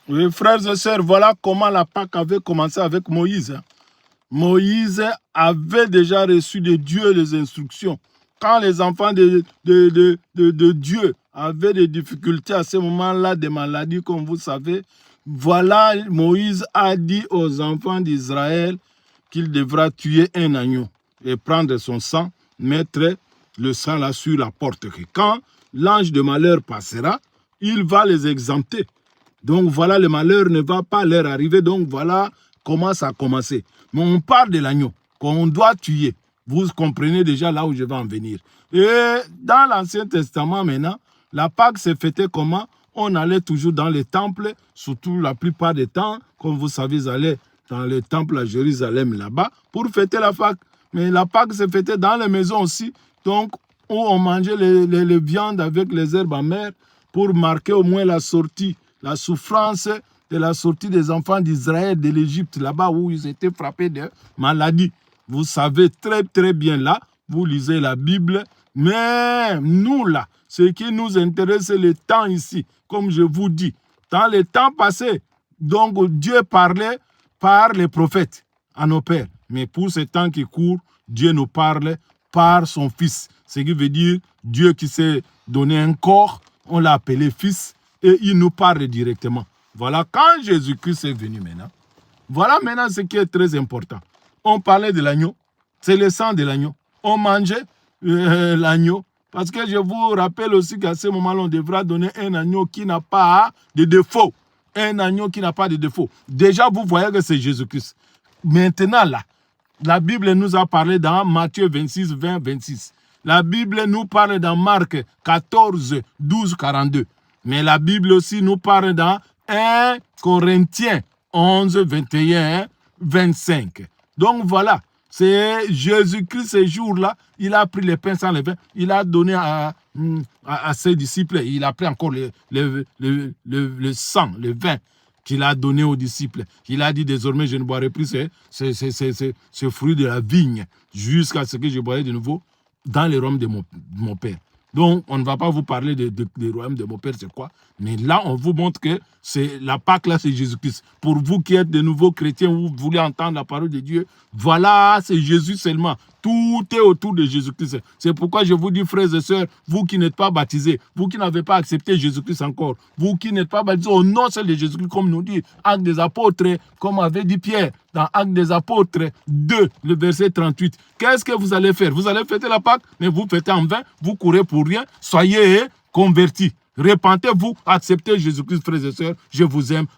Oui, frères et sœurs, voilà comment la Pâque avait commencé avec Moïse. Moïse avait déjà reçu de Dieu les instructions. Quand les enfants de Dieu avaient des difficultés à ce moment-là, des maladies, comme vous savez, voilà, Moïse a dit aux enfants d'Israël qu'il devra tuer un agneau et prendre son sang, mettre le sang là sur la porte. Et quand l'ange de malheur passera, il va les exempter. Donc voilà, le malheur ne va pas leur arriver. Donc voilà comment ça a commencé. Mais on parle de l'agneau qu'on doit tuer. Vous comprenez déjà là où je vais en venir. Et dans l'Ancien Testament maintenant, la Pâque s'est fêtée comment? On allait toujours dans les temples, surtout la plupart des temps, comme vous savez, ils allaient dans les temples à Jérusalem là-bas pour fêter la Pâque. Mais la Pâque s'est fêtée dans les maisons aussi. Donc, où on mangeait les viandes avec les herbes amères pour marquer au moins la sortie, la souffrance de la sortie des enfants d'Israël de l'Égypte, là-bas où ils étaient frappés de maladies. Vous savez très très bien là, vous lisez la Bible, mais nous là, ce qui nous intéresse, c'est le temps ici, comme je vous dis. Dans le temps passé, donc Dieu parlait par les prophètes à nos pères. Mais pour ce temps qui court, Dieu nous parle par son Fils. Ce qui veut dire Dieu qui s'est donné un corps, on l'a appelé Fils, et il nous parle directement. Voilà, quand Jésus-Christ est venu maintenant, voilà maintenant ce qui est très important. On parlait de l'agneau, c'est le sang de l'agneau. On mangeait l'agneau, parce que je vous rappelle aussi qu'à ce moment-là, on devra donner un agneau qui n'a pas de défaut. Un agneau qui n'a pas de défaut. Déjà, vous voyez que c'est Jésus-Christ. Maintenant, là, la Bible nous a parlé dans Matthieu 26, 20, 26. La Bible nous parle dans Marc 14, 12, 42. Mais la Bible aussi nous parle dans 1 Corinthiens 11, 21, 25. Donc voilà, c'est Jésus-Christ ce jour-là, il a pris les pains sans les vins, il a donné à ses disciples, il a pris encore le sang, le vin qu'il a donné aux disciples. Il a dit désormais, je ne boirai plus ce fruit de la vigne jusqu'à ce que je boirai de nouveau dans les royaumes de mon Père. Donc, on ne va pas vous parler des royaumes de mon Père, c'est quoi? Mais là, on vous montre que c'est la Pâque, là, c'est Jésus-Christ. Pour vous qui êtes de nouveaux chrétiens, vous voulez entendre la parole de Dieu, voilà, c'est Jésus seulement. Tout est autour de Jésus-Christ. C'est pourquoi je vous dis, frères et sœurs, vous qui n'êtes pas baptisés, vous qui n'avez pas accepté Jésus-Christ encore, vous qui n'êtes pas baptisés au nom seul de Jésus-Christ, comme nous dit Actes des Apôtres, comme avait dit Pierre dans Actes des Apôtres 2, le verset 38. Qu'est-ce que vous allez faire? Vous allez fêter la Pâque, mais vous fêtez en vain, vous courez pour rien. Soyez convertis. Repentez-vous, acceptez Jésus-Christ, frères et sœurs. Je vous aime.